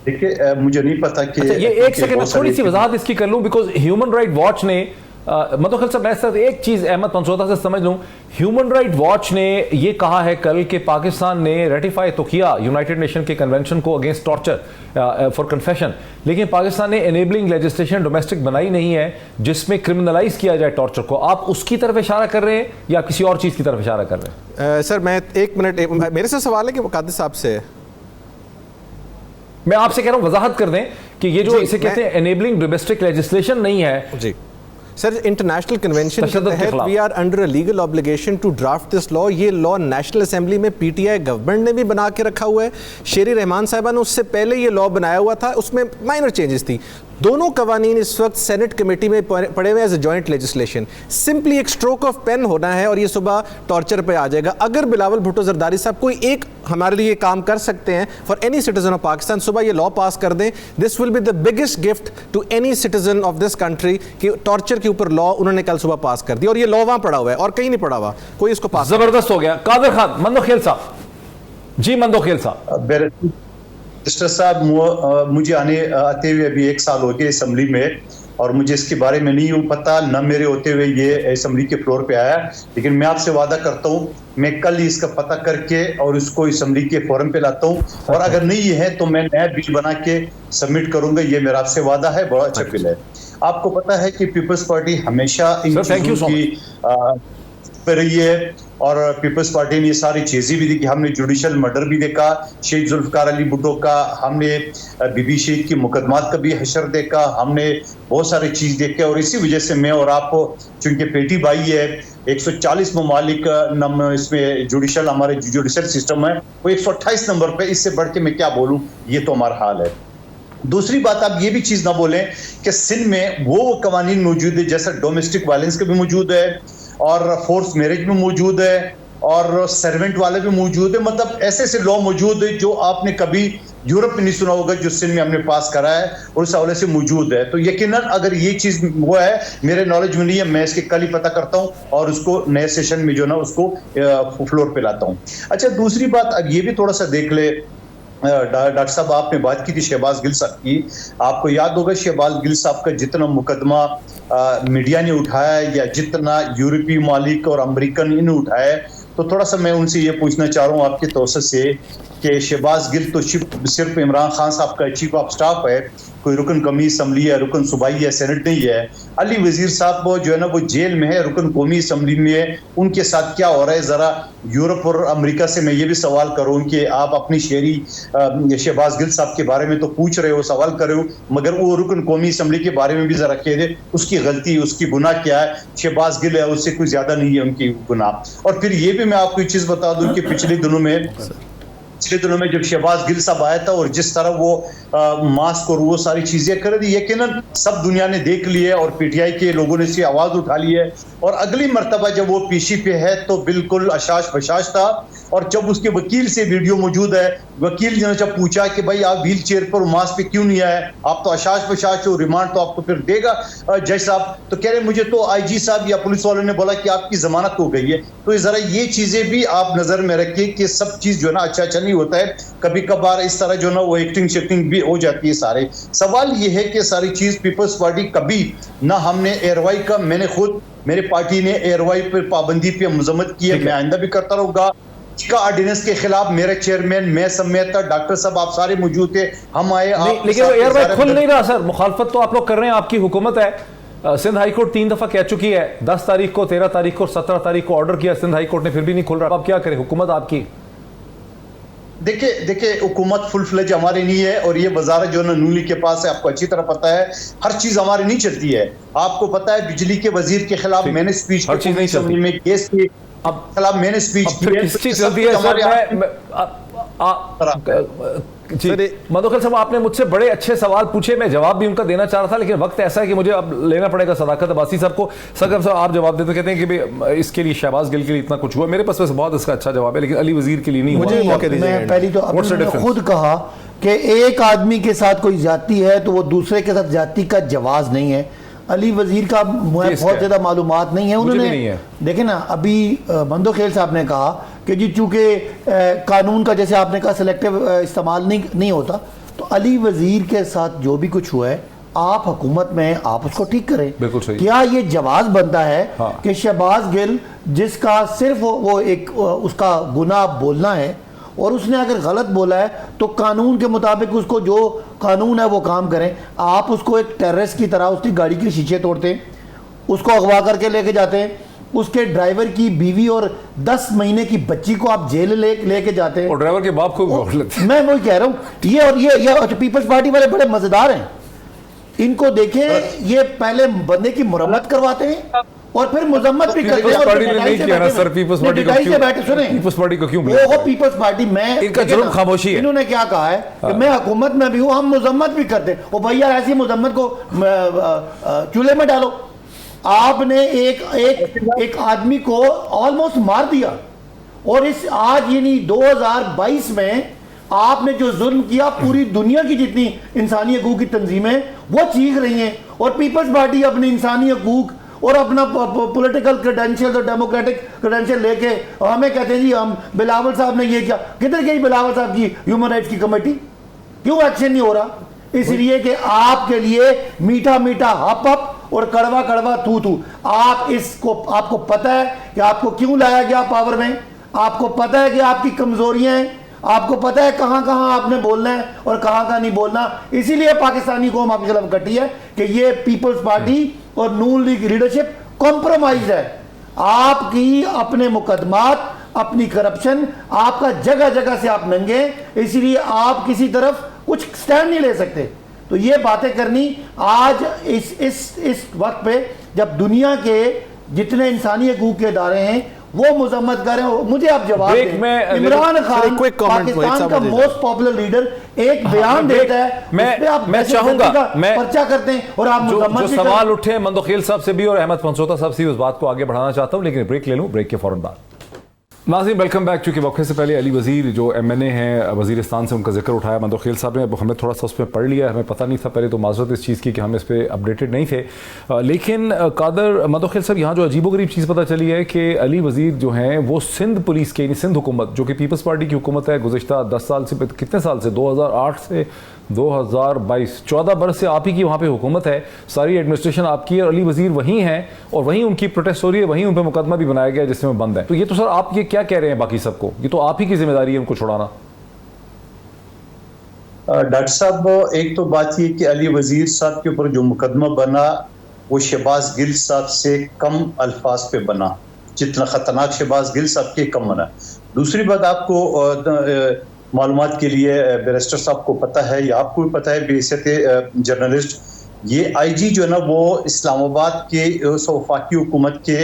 देखिए मुझे नहीं पता कि अच्छा, ये एक सेकंड में थोड़ी सी वजाहत इसकी कर लूं, बिकॉज ह्यूमन राइट वॉच ने मतलब साहब मैं सिर्फ एक चीज अहमद पंसोता से समझ लूं, ह्यूमन राइट वॉच ने ये कहा है कल कि पाकिस्तान ने रेटिफाई तो किया यूनाइटेड नेशन के कन्वेंशन को अगेंस्ट टॉर्चर फॉर कन्फेशन, लेकिन पाकिस्तान ने एनेबलिंग लेजिस्लेशन डोमेस्टिक बनाई नहीं है जिसमें क्रिमिनलाइज किया जाए टॉर्चर को। आप उसकी तरफ इशारा कर रहे हैं या किसी और चीज की तरफ इशारा कर रहे हैं? सर मैं एक मिनट, मेरे से सवाल है कि कादिर साहब से, मैं आपसे कह रहा हूं वजाहत कर दें कि ये जो जी, इसे कहते हैं एनेबलिंग डोमेस्टिक लेजिस्लेशन नहीं है जी सर, इंटरनेशनल कन्वेंशन के तशद्दुद के तहत खिलाफ। We are under a legal obligation to draft this law. ये लॉ नेशनल असेंबली में पीटीआई गवर्नमेंट ने भी बना के रखा हुआ है। शेरी रहमान साहबा ने उससे पहले ये लॉ बनाया हुआ था, उसमें माइनर चेंजेस थी। दोनों कवानीन इस वक्त सेनेट कमेटी में पड़े हुए as a joint legislation. Simply एक स्ट्रोक ऑफ पेन होना है और ये सुबह टॉर्चर पे आ जाएगा। अगर बिलावल भुट्टो जरदारी साहब कोई एक हमारे लिए काम कर सकते हैं for any citizen of Pakistan, सुबह ये लॉ पास कर दें, this will be the biggest gift to any citizen of this country कि टॉर्चर के ऊपर लॉ उन्होंने कल सुबह पास कर दिया और ये लॉ वहां पड़ा हुआ है और कहीं नहीं पड़ा हुआ, कोई इसको पास। जबरदस्त हो गया। कादिर खान मंदोखेल साहब, जी मंदोखेल साहब। मिस्टर साहब मुझे आते हुए अभी 1 साल हो गया असेंबली में और मुझे इसके बारे में नहीं पता, न मेरे होते हुए ये असेंबली के फ्लोर पे आया, लेकिन मैं आपसे वादा करता हूँ मैं कल ही इसका पता करके और इसको असेंबली के फोरम पे लाता हूँ और अगर नहीं है तो मैं नया बिल बना के सबमिट करूंगा। ये मेरा आपसे वादा है, बड़ा अच्छा बिल है। आपको पता है कि पीपल्स पार्टी हमेशा इन चीजों की पे रही है और पीपल्स पार्टी ने ये सारी चीजें भी देखी। हमने जुडिशल मर्डर भी देखा शेख जुल्फकार अली भुट्टो का, हमने बीबी शहीद की मुकदमात का भी हशर देखा, हमने बहुत सारी चीज देखे और इसी वजह से मैं और आप चूंकि पेटी भाई है 140 ममालिक इसमें जुडिशल हमारे जुडिशल सिस्टम है वो 128 नंबर पे, इससे बढ़ के मैं क्या बोलूं, ये तो हमारा हाल है। दूसरी बात आप ये भी चीज ना बोलें कि सिंध में वो कवानीन मौजूद है जैसा डोमेस्टिक वायलेंस का भी मौजूद है और फोर्स मैरिज भी मौजूद है और सर्वेंट वाले भी मौजूद है। मतलब ऐसे ऐसे लॉ मौजूद है जो आपने कभी यूरोप में नहीं सुना होगा, जो सिंध में हमने पास करा है और उस हवाले से मौजूद है। तो यकीनन अगर ये चीज वो है, मेरे नॉलेज में नहीं है, मैं इसके कल ही पता करता हूँ और उसको नए सेशन में जो ना उसको फ्लोर पे लाता हूँ। अच्छा, दूसरी बात अब ये भी थोड़ा सा देख ले, डॉक्टर साहब आपने बात की थी शहबाज गिल साहब की, आपको याद होगा शहबाज गिल साहब का जितना मुकदमा मीडिया ने उठाया या जितना यूरोपीय मालिक और अमेरिकन इन्हें उठाया, तो थोड़ा सा मैं उनसे ये पूछना चाह रहा हूँ आपके तौसत से कि शहबाज गिल तो सिर्फ इमरान खान साहब का चीफ ऑफ स्टाफ है, कोई रुकन कौमी असम्बली है, रुकन सूबाई है, सेनेट नहीं है। अली वजीर साहब जो है ना वो जेल में है, रुकन कौमी असम्बली में है, उनके साथ क्या हो रहा है? जरा यूरोप और अमेरिका से मैं ये भी सवाल करूं कि आप अपनी शेरी शहबाज गिल साहब के बारे में तो पूछ रहे हो, सवाल कर रहे हो, मगर वो रुकन कौमी असम्बली के बारे में भी जरा कह दे, उसकी गलती उसकी गुनाह क्या है? शहबाज गिल है, उससे कुछ ज्यादा नहीं है उनकी गुनाह। और फिर ये भी मैं आपको एक चीज बता दूं कि पिछले दिनों में जब शहबाज गिल साहब आया था और जिस तरह वो मास्क और वो सारी चीजें कर दी, यकीनन सब दुनिया ने देख ली है और पीटीआई के लोगों ने इसकी आवाज उठा ली है और अगली मर्तबा जब वो पीसी पे है तो बिल्कुल अशाश बशाश था। और जब उसके वकील से वीडियो मौजूद है, वकील ने जब पूछा कि भाई आप व्हील चेयर पर मास्क पे क्यों नहीं आए, आप तो अशाश बशाश हो, रिमांड तो आपको फिर देगा जज साहब, तो कह रहे मुझे तो आईजी साहब या पुलिस वालों ने बोला कि आपकी जमानत हो गई है। तो जरा ये चीजें भी आप नजर में रखिए कि सब चीज जो है ना अच्छा नहीं होता है, कभी कभार इस तरह जो ना वो एक्टिंग शेक्टिंग भी हो जाती है। सारे सवाल ये है कि सारी चीज पीपल्स पार्टी कभी ना हमने एयरवाई का, मैंने खुद मेरे पार्टी ने एयरवाई पर पाबंदी पे मजम्मत की है, मैं आइंदा भी करता रहूंगा। इसका ऑर्डिनेंस के खिलाफ मेरे चेयरमैन, मैं समेत, डॉक्टर साहब आप सारे मौजूद थे, हम आए। लेकिन एयरवाई खुल नहीं रहा सर, मुखालफत तो आप लोग कर रहे हैं, आपकी हुकूमत है। सिंध हाईकोर्ट 3 दफा कह चुकी है, 10 तारीख को, 13 तारीख को, 17 तारीख को ऑर्डर किया सिंध हाईकोर्ट ने, फिर भी नहीं खुल रहा। आप क्या करें, हुकूमत आपकी? देखिए हुकूमत फुल फ्लेज हमारी नहीं है और ये वजारत जो है नूली के पास है, आपको अच्छी तरह पता है, हर चीज हमारी नहीं चलती है। आपको पता है बिजली के वजीर के खिलाफ मैंने स्पीच हर चीज नहीं चलती में केस की, खिलाफ मैंने स्पीच की है। जी मधुकर साहब, आपने मुझसे बड़े अच्छे सवाल पूछे, मैं जवाब भी उनका देना चाह रहा था, लेकिन वक्त ऐसा है कि मुझे अब लेना पड़ेगा सदाकत अब्बासी साहब को। सदाकत साहब आप जवाब देते, कहते हैं कि भाई इसके लिए शहबाज गिल के लिए इतना कुछ हुआ, मेरे पास वैसे बहुत इसका अच्छा जवाब है, लेकिन अली वजीर के लिए नहीं मुझे हुआ। मौके दीजिए। मैं पहली तो आपने खुद कहा कि एक आदमी के साथ कोई जाति है तो वो दूसरे के साथ जाति का जवाज नहीं है। अली वजीर का बहुत ज़्यादा मालूमात नहीं है, उन्होंने देखे ना अभी मंदो खेल साहब ने कहा कि जी चूँकि कानून का जैसे आपने कहा सिलेक्टिव इस्तेमाल नहीं होता, तो अली वजीर के साथ जो भी कुछ हुआ है आप हुकूमत में आप उसको ठीक करें। बिल्कुल सही। क्या ये जवाज बनता है हाँ। कि शहबाज गिल जिसका सिर्फ वो एक उसका गुनाह बोलना है और उसने अगर गलत बोला है तो कानून के मुताबिक उसको जो कानून है वो काम करें। आप उसको एक टेररिस्ट की तरह उसकी गाड़ी के शीशे तोड़ते हैं, उसको अगवा करके लेके जाते हैं, उसके ड्राइवर की बीवी और 10 महीने की बच्ची को आप जेल लेके जाते हैं, और ड्राइवर के बाप को भी पकड़ लेते हैं। मैं वही कह रहा हूँ। ये और ये पीपल्स पार्टी वाले बड़े मजेदार हैं, इनको देखें, ये पहले बंदे की मुरम्मत करवाते हैं और फिर मजम्मत भी करते हैं। पीपल्स पार्टी ने नहीं किया ना सर, पीपल्स पार्टी को क्यों बैठे सुने, पीपल्स पार्टी को क्यों वो पीपल्स पार्टी में इनका जुर्म खामोशी है। इन्होंने क्या कहा है कि मैं हुकूमत में भी हूँ, हम मजम्मत भी करते हैं। ओ भैया ऐसी मजम्मत को चूल्हे में डालो। आपने एक आदमी को ऑलमोस्ट मार दिया और इस आज यानी 2022 में आपने जो जुल्म किया, पूरी दुनिया की जितनी इंसानी हकूक की तंजीमें वो चीख रही हैं और पीपल्स पार्टी अपने इंसानी हकूक और अपना पॉलिटिकल क्रेडेंशियल और डेमोक्रेटिक क्रेडेंशियल लेके हमें कहते हैं जी हम बिलावल साहब ने ये किया। किधर गई बिलावल साहब की ह्यूमन राइट्स की कमेटी? क्यों एक्शन नहीं हो रहा? इसलिए कि आपके लिए मीठा मीठा हप हप और कड़वा कड़वा थू थू। आपको पता है कि आपको क्यों लाया गया पावर में, आपको पता है कि आपकी कमजोरियां हैं, आपको पता है कहां कहां आपने बोलना है और कहां कहां नहीं बोलना। इसीलिए पाकिस्तानी कौम आपके खिलाफ इकट्ठी है कि ये पीपल्स पार्टी और नून लीग लीडरशिप कॉम्प्रोमाइज है। आपकी अपने मुकदमात, अपनी करप्शन, आपका जगह जगह से आप नंगे, इसलिए आप किसी तरफ कुछ स्टैंड नहीं ले सकते। तो ये बातें करनी आज इस वक्त पे जब दुनिया के जितने इंसानी हकूक के इदारे हैं वो मजम्मत करें, मुझे आप जवाब दें। इमरान खान पाकिस्तान का मोस्ट पॉपुलर लीडर एक बयान देता है, मैं चाहूंगा पर्चा करते हैं और आप जो सवाल उठे मंदोखेल साहब से भी और अहमद पंसोता साहब से उस बात को आगे बढ़ाना चाहता हूं, लेकिन ब्रेक ले लूं, ब्रेक के फौरन बाद। नाज़रीन वेलकम बैक। चूंकि वक्फे से पहले अली वजीर जो MNA हैं वजीरिस्तान से, उनका जिक्र उठाया मंदोखेल साहब ने, हमने थोड़ा सा उसमें पढ़ लिया, हमें पता नहीं था पहले, तो माजरत इस चीज़ की कि हम इस पर अपडेटेड नहीं थे। लेकिन कादर मंदोखेल साहब, यहाँ जो अजीबोगरीब चीज़ पता चली है कि अली वजीर जो हैं वो सिंध पुलिस के, सिंध हुकूमत जो कि पीपल्स पार्टी की हुकूमत है, गुज़श्ता 10 साल से, कितने साल से, 2008 से 2022 14 बरस से आप ही की वहाँ पे हुकूमत है, सारी एडमिनिस्ट्रेशन आपकी है, और अली वजीर वहीं हैं और वहीं उनकी प्रोटेस्ट हो रही है, वहीं उन पर मुकदमा भी बनाया गया जिसमें बंद है। तो ये तो सर आप ये क्या कह रहे हैं बाकी सबको, ये तो आप ही की जिम्मेदारी है उनको छुड़ाना। डॉक्टर साहब, एक तो बात ये कि अली वजीर साहब के ऊपर जो मुकदमा बना वो शहबाज गिल साहब से कम अल्फाज पे बना, जितना खतरनाक शहबाज गिल साहब के कम बना। दूसरी बात, आपको मालूमात के लिए बैरिस्टर साहब को पता है या आपको भी पता है बेहसियत जर्नलिस्ट, ये IG जो है ना वो इस्लामाबाद के वफाकी हुकूमत के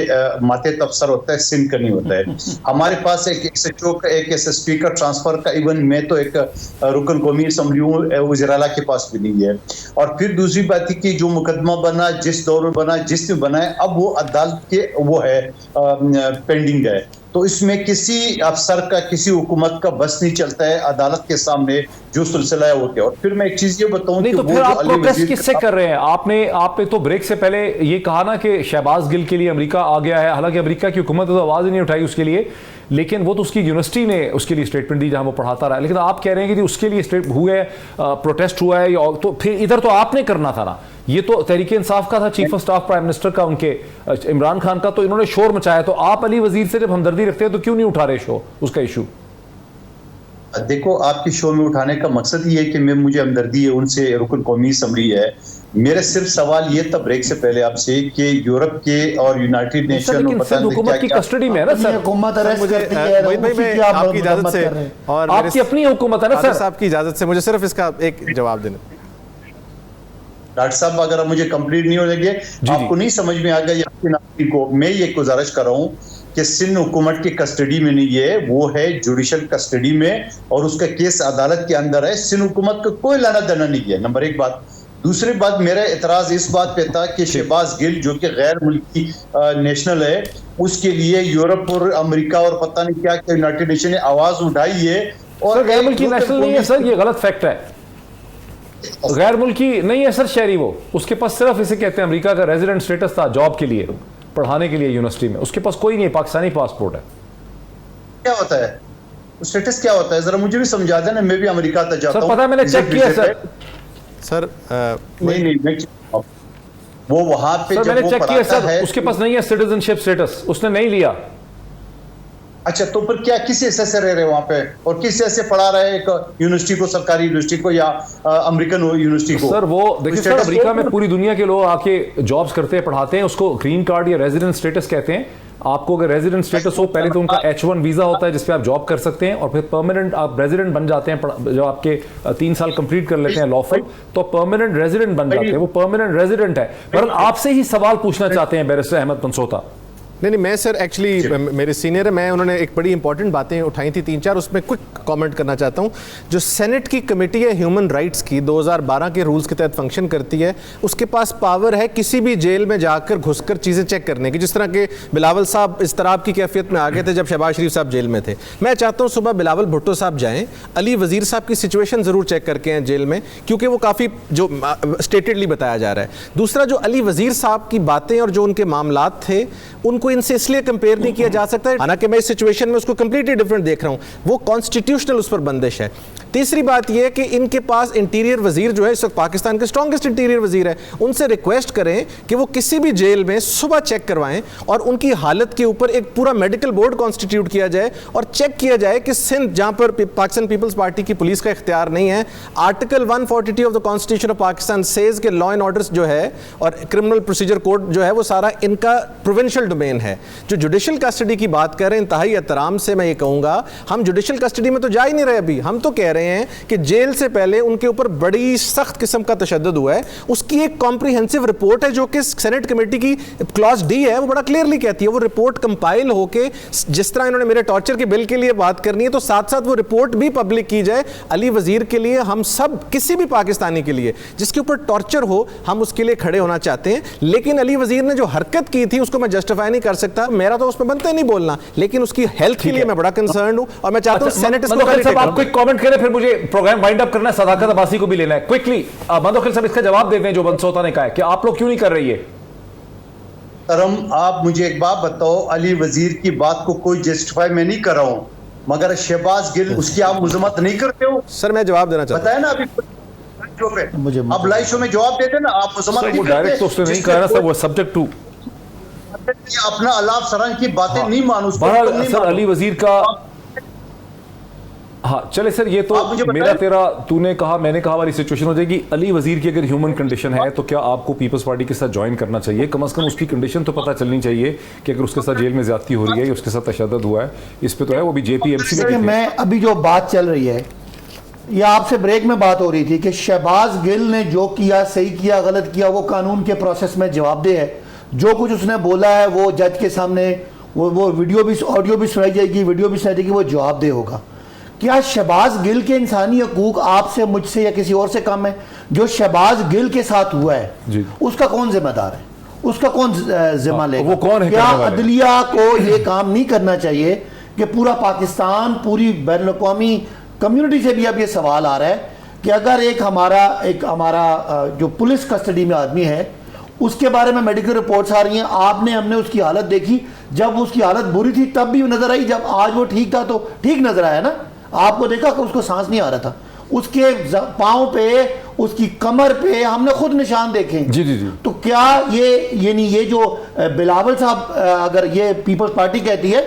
मातहत अफसर होता है, सिंध का नहीं होता है। हमारे पास एक SHO का, एक SSP का ट्रांसफर का, इवन मैं तो एक रुकन कौमी असम्बली हूँ, वज़ीर-ए-आला के पास भी नहीं है। और फिर दूसरी बात है कि जो मुकदमा बना, जिस दौर में बना, जिसने बनाया, अब वो अदालत के वो है पेंडिंग है। तो इसमें किसी अफसर का, किसी हुकूमत का बस नहीं चलता है अदालत के सामने जो सिलसिला है वो क्या। और फिर मैं एक चीज ये बताऊं कि तो फिर आप प्रोटेस्ट किससे कर रहे हैं? आपने तो ब्रेक से पहले ये कहा ना कि शहबाज गिल के लिए अमेरिका आ गया है, हालांकि अमेरिका की हुकूमत तो आवाज ही नहीं उठाई उसके लिए, लेकिन वो तो उसकी यूनिवर्सिटी ने उसके लिए स्टेटमेंट दी जहां वो पढ़ाता रहा। लेकिन आप कह रहे हैं कि उसके लिए हुए प्रोटेस्ट हुआ है, तो फिर इधर तो आपने करना था ना, ये तो तहरीक इंसाफ का था, chief of staff prime minister का, उनके इमरान खान का, तो इन्होंने शोर मचाया। तो आप अली वजीर से जब हमदर्दी रखते हैं तो क्यों नहीं उठा रहे शो उसका इशू? देखो, आपके शो में उठाने का मकसद ये है कि मुझे हमदर्दी है उनसे, रुकन कौमी असम्बली है। मेरा सिर्फ सवाल ये था ब्रेक से पहले आपसे कि यूरोप के और यूनाइटेड नेशन हुकूमत की कस्टडी में है ना सर, हुकूमत अरेस्ट करती है, आपकी इजाजत से, और आपकी अपनी हुकूमत है ना सर, आपकी इजाजत से मुझे सिर्फ इसका एक जवाब देना। डॉक्टर साहब, अगर मुझे कंप्लीट नहीं हो लगे, आपको नहीं समझ में आ गया आपकी नागरिक को, मैं ये गुजारिश कर रहा हूँ कि सिंध हुकूमत की कस्टडी में नहीं है, वो है जुडिशल कस्टडी में और उसका केस अदालत के अंदर है। सिंध हुकूमत का कोई लाना देना नहीं है, नंबर एक बात। दूसरी बात, मेरा एतराज इस बात पे था कि शहबाज गिल जो कि गैर मुल्की नेशनल है, उसके लिए यूरोप और अमेरिका और पता नहीं क्या क्या यूनाइटेड नेशन ने आवाज उठाई है। और गैर मुल्की नेशनल नहीं है सर, ये गलत फैक्ट है। गैर मुल्की नहीं है सर, शहरी वो, उसके पास सिर्फ इसे कहते हैं अमेरिका का रेजिडेंट स्टेटस था जॉब के लिए, पढ़ाने के लिए यूनिवर्सिटी में। उसके पास कोई नहीं है, पाकिस्तानी पासपोर्ट है। क्या होता है स्टेटस, क्या होता है जरा मुझे भी समझा देना, मैं भी अमेरिका तक जाता हूं। सर पता है, मैंने चेक किया सर। सर नहीं वो वहां पे सर मैंने चेक किया सर, उसके पास नहीं है सिटीजनशिप स्टेटस, उसने नहीं लिया। अच्छा, तो फिर क्या किस हिस्से से रह रहे वहां पे और किस हिस्से से पढ़ा रहे, एक यूनिवर्सिटी को, सरकारी यूनिवर्सिटी को या अमेरिकन यूनिवर्सिटी को? सर वो देखिए सर, अमेरिका में पूरी दुनिया के लोग आके जॉब्स करते हैं, पढ़ाते हैं, उसको ग्रीन कार्ड या रेजिडेंट स्टेटस कहते हैं। आपको अगर रेजिडेंट स्टेटस हो, पहले तो उनका H1 वीजा होता है जिसपे आप जॉब कर सकते हैं, और फिर परमानेंट आप रेजिडेंट बन जाते हैं जब आपके 3 साल कंप्लीट कर लेते हैं लॉफुल, तो परमानेंट रेजिडेंट बन जाते हैं। वो परमानेंट रेजिडेंट है। पर आपसे ही सवाल पूछना चाहते हैं बैरिस्टर अहमद पंसोता। नहीं, मैं सर एक्चुअली मेरे सीनियर है, मैं उन्होंने एक बड़ी इंपॉर्टेंट बातें उठाई थी 3-4, उसमें क्विक कमेंट करना चाहता हूं। जो सेनेट की कमेटी है ह्यूमन राइट्स की, 2012 के रूल्स के तहत फंक्शन करती है, उसके पास पावर है किसी भी जेल में जाकर घुसकर चीज़ें चेक करने की। जिस तरह के बिलावल साहब इस तरह की कैफियत में आ गए थे जब शहबाज शरीफ साहब जेल में थे। मैं चाहता हूँ सुबह बिलावल भुट्टो साहब जाएँ, अली वजीर साहब की सिचुएशन ज़रूर चेक करके हैं जेल में, क्योंकि वो काफ़ी जो स्टेटेडली बताया जा रहा है। दूसरा, जो अली वजीर साहब की बातें और जो उनके मामलात थे, उनको इनसे इसलिए कंपेयर नहीं किया जा सकता है, हालांकि मैं इस सिचुएशन में उसको कंप्लीटली डिफरेंट देख रहा हूं, वो कॉन्स्टिट्यूशनल उस पर बंदिश है। तीसरी बात यह कि इनके पास इंटीरियर वजीर जो है इस वक्त पाकिस्तान के स्ट्रॉन्गेस्ट इंटीरियर वजीर है, उनसे रिक्वेस्ट करें कि वो किसी भी जेल में सुबह चेक करवाएं और उनकी हालत के ऊपर एक पूरा मेडिकल बोर्ड कॉन्स्टिट्यूट किया जाए और चेक किया जाए कि सिंध, जहां पर पाकिस्तान पीपल्स पार्टी की पुलिस का इख्तियार नहीं है, article 142 of the constitution of Pakistan says के लॉ एंड ऑर्डर्स जो है और क्रिमिनल प्रोसीजर कोड जो है वो सारा इनका प्रोविंशियल डोमेन है। जो जुडिशल कस्टडी की बात कर रहे हैं, इंतहाई एहतराम से मैं ये कहूंगा, हम जुडिशल कस्टडी में तो जा ही नहीं रहे अभी। हम तो कह रहे हैं कि जेल से पहले उनके ऊपर बड़ी सख्त किस्म का तशद्दुद हुआ है। उसकी एक कॉम्प्रिहेंसिव रिपोर्ट है जो कि सेनेट कमेटी की क्लॉज डी है, वो बड़ा क्लियरली कहती है। वो रिपोर्ट कंपाइल होके, जिस तरह इन्होंने मेरे टॉर्चर के बिल के लिए बात करनी है, तो साथ साथ वो रिपोर्ट भी पब्लिक की जाए। अली वजीर के लिए, हम सब, किसी भी पाकिस्तानी के लिए जिसके ऊपर टॉर्चर हो, हम उसके लिए खड़े होना चाहते हैं। लेकिन अली वजीर ने जो हरकत की थी उसको मैं जस्टिफाई नहीं कर सकता, मेरा तो उसमें बनता ही नहीं बोलना, लेकिन उसकी हेल्थ के लिए मैं बड़ा कंसर्न हूं और मैं चाहता हूं सेनेट इसको। आप क्विक कमेंट करें, फिर मुझे प्रोग्राम वाइंड अप करना है, सदाकत अब्बासी को भी लेना है क्विकली। मंदोखिल साहब इसका जवाब देते हैं जो बनसोता ने कहा है कि आप लोग क्यों नहीं कर रही है। तरम, आप मुझे एक बात बताओ, अली वजीर की बात को कोई जस्टिफाई मैं नहीं कर रहा हूं, मगर शहबाज गिल उसकी आप मजम्मत नहीं करते हो। सर मैं जवाब देना चाहता हूं, बताया ना अभी मुझे, अब लाइव शो में जवाब देते ना, आप मजम्मत नहीं करते। डायरेक्ट तो उसने नहीं कहा ना सर, वो सब्जेक्ट टू अपना अलाफ सरान की बातें नहीं मानू। सर अली वजीर का, हाँ चले सर, ये तो मेरा तेरा तूने कहा मैंने कहा वाली सिचुएशन हो जाएगी। अली वजीर की अगर ह्यूमन कंडीशन है तो क्या आपको पीपल्स पार्टी के साथ ज्वाइन करना चाहिए? कम से कम उसकी कंडीशन तो पता चलनी चाहिए कि अगर उसके साथ जेल में ज्यादती हो रही है, उसके साथ तशद्दुद हुआ है, इस पे तो है, वो भी JPMC में। मैं अभी जो बात चल रही है, ये आपसे ब्रेक में बात हो रही थी कि शहबाज गिल ने जो किया, सही किया गलत किया, वो कानून के प्रोसेस में जवाबदेह है। जो कुछ उसने बोला है वो जज के सामने, वो वीडियो भी, ऑडियो भी सुनाई जाएगी, वीडियो भी सुनाई जाएगी, वो जवाबदेह होगा। क्या शहबाज गिल के इंसानी हकूक आपसे, मुझसे या किसी और से कम है? जो शहबाज गिल के साथ हुआ है उसका कौन जिम्मेदार है? उसका कौन जिम्मा लेगा? वो कौन है? क्या अदलिया को ये काम नहीं करना चाहिए कि पूरा पाकिस्तान, पूरी बैन अवी कम्युनिटी से भी अब ये सवाल आ रहा है कि अगर एक हमारा जो पुलिस कस्टडी में आदमी है, उसके बारे में मेडिकल रिपोर्ट्स आ रही हैं, हमने उसकी हालत देखी, जब उसकी हालत बुरी थी तब भी नजर आई, जब आज वो ठीक था तो ठीक नजर आया ना? आपको देखा कि उसको सांस नहीं आ रहा था, उसके पाँव पे, उसकी कमर पे हमने खुद निशान देखे। जी जी जी। तो क्या ये नहीं, ये जो बिलावल साहब, अगर ये पीपल्स पार्टी कहती है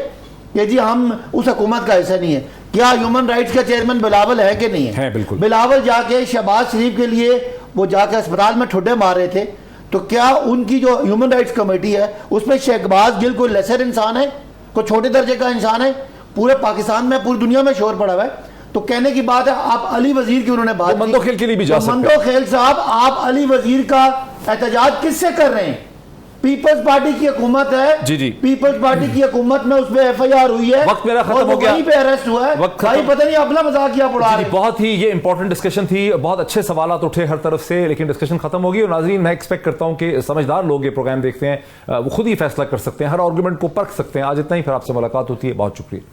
कि जी हम उस हुकूमत का हिस्सा नहीं है, क्या ह्यूमन राइट्स का चेयरमैन बिलावल है कि नहीं है? है, बिल्कुल। बिलावल जाके शहबाज शरीफ के लिए वो जाके अस्पताल में ठुड्डे मार रहे थे, तो क्या उनकी जो ह्यूमन राइट्स कमेटी है उसमें शहबाज गिल कोई लेसर इंसान है, कोई छोटे दर्जे का इंसान है? पूरे पाकिस्तान में, पूरी दुनिया में शोर पड़ा हुआ है। तो कहने की बात है, आप अली वजीर की उन्होंने बात, मंदोखेल के लिए भी जा सकते हैं। मंदोखेल साहब, आप अली वजीर का एहतजाज किससे कर रहे हैं? पीपल्स पार्टी की हुकूमत है जी, जी। पीपल्स पार्टी की हुकूमत में उस पे एफआईआर हुई है, वक्त मेरा खत्म और वो हो गया। वहीं पे अरेस्ट हुआ है। वक्त भाई खत्म। पता नहीं अपना मजाक क्या उड़ा रहे हैं। बहुत ही ये इंपॉर्टेंट डिस्कशन थी, बहुत अच्छे सवाल उठे हर तरफ से, लेकिन डिस्कशन खत्म होगी। और नाज़रीन, मैं एक्सपेक्ट करता हूं कि समझदार लोग ये प्रोग्राम देखते हैं, वो खुद ही फैसला कर सकते हैं, हर आर्गुमेंट को परख सकते हैं। आज इतना ही, फिर आपसे मुलाकात होती है। बहुत शुक्रिया।